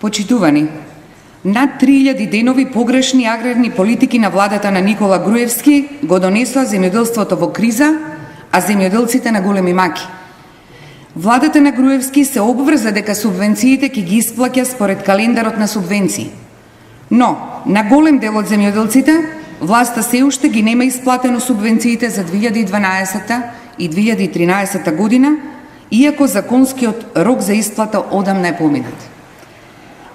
Почитувани, над 3000 денови погрешни аграрни политики на владата на Никола Груевски го донесоа земјоделството во криза, а земјоделците на големи маки. Владата на Груевски се обврза дека субвенциите ќе ги исплаќа според календарот на субвенции. Но, на голем дел од земјоделците, власта се уште ги нема исплатено субвенциите за 2012 и 2013 година, иако законскиот рок за исплата одамна е поминат.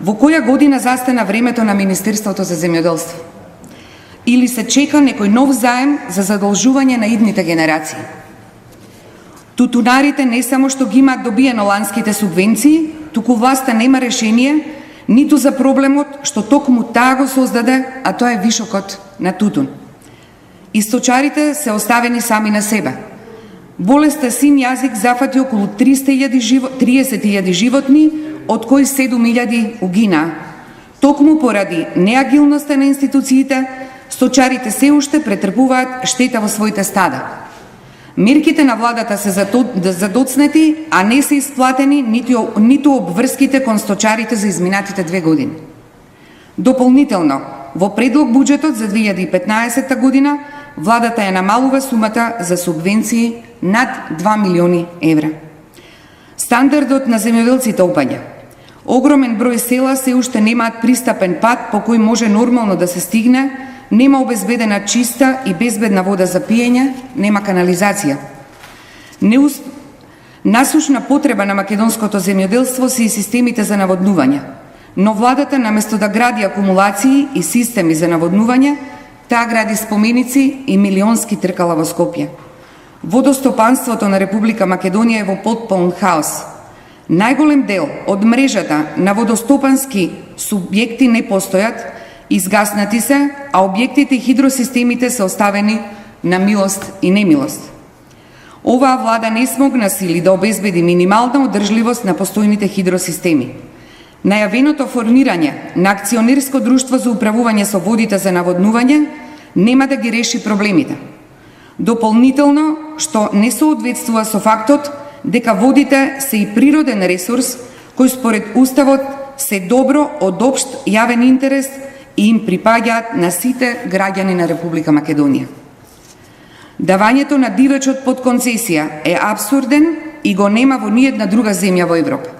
Во која година застана времето на Министерството за земјоделство? Или се чека некој нов заем за задолжување на идните генерации? Тутунарите не само што ги имаат добиено ланските субвенции, туку власта нема решение ниту за проблемот што токму таа го создаде, а тоа е вишокот на тутун. И сточарите се оставени сами на себе. Болеста син јазик зафати околу 30.000 животни, од кои 7.000 угина. Токму поради неагилноста на институциите, сточарите се уште претрпуваат штета во своите стада. Мерките на владата се задоцнети, а не се исплатени ниту обврските кон сточарите за изминатите 2 години. Дополнително, во предлог буџетот за 2015 година, владата ја намалува сумата за субвенции над 2 милиони евра. Стандардот на земјоделците опаѓа. Огромен број села се уште немаат пристапен пат по кој може нормално да се стигне, нема обезбедена чиста и безбедна вода за пиење, нема канализација. Насушна потреба на македонското земјоделство се и системите за наводнување, но владата наместо да гради акумулации и системи за наводнување, таа гради споменици и милионски тркала во Скопје. Водостопанството на Република Македонија е во потполн хаос. Најголем дел од мрежата на водостопански субјекти не постојат, изгаснати се, а објектите и хидросистемите се оставени на милост и немилост. Оваа влада не смогна сили да обезбеди минимална одржливост на постојните хидросистеми. Најавеното формирање на акционерско друштво за управување со водите за наводнување нема да ги реши проблемите. Дополнително, што не соодветствува со фактот дека водите се и природен ресурс кој според Уставот се добро од општ јавен интерес и им припаѓаат на сите граѓани на Република Македонија. Давањето на дивечот под концесија е абсурден и го нема во ниедна друга земја во Европа.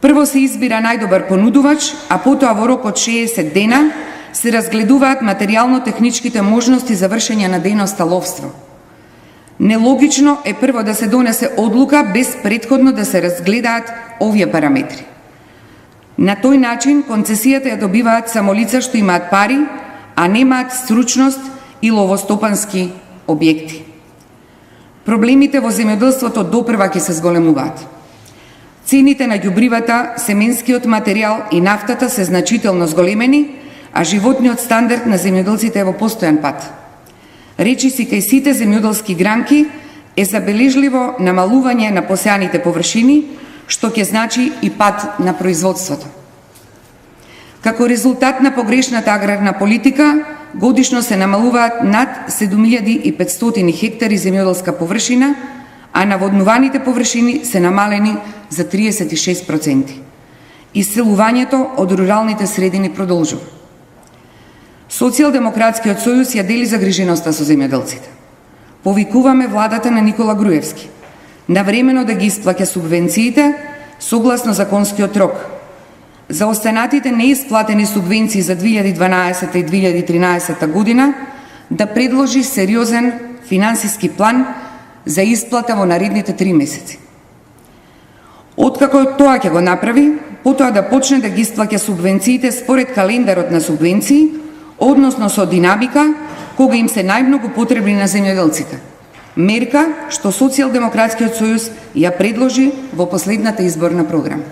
Прво се избира најдобар понудувач, а потоа во рок од 60 дена се разгледуваат материјално-техничките можности за вршење на дејноста ловство. Нелогично е прво да се донесе одлука без претходно да се разгледаат овие параметри. На тој начин концесијата ја добиваат само лица што имаат пари, а немаат стручност и ловостопански објекти. Проблемите во земјоделството допрва ќе се зголемуваат. Цените на ѓубривата, семенскиот материјал и нафтата се значително зголемени, а животниот стандард на земјоделците е во постојан пат. Речиси кај сите земјоделски гранки е забележливо намалување на посеаните површини, што ќе значи и пат на производството. Како резултат на погрешната аграрна политика, годишно се намалуваат над 7500 хектари земјоделска површина, а наводнуваните површини се намалени за 36%. Иселувањето од руралните средини продолжува. Социјалдемократскиот сојуз ја дели загриженоста со земјоделците. Повикуваме владата на Никола Груевски навремено да ги исплаќа субвенциите согласно законскиот рок. За останатите неисплатени субвенции за 2012 и 2013 година да предложи сериозен финансиски план за исплата во наредните 3 месеци. Откако тоа ќе го направи, потоа да почне да ги исплаќа субвенциите според календарот на субвенции, односно со динамика кога им се најмногу потребни на земјоделците. Мерка што Социјалдемократскиот сојуз ја предложи во последната изборна програма.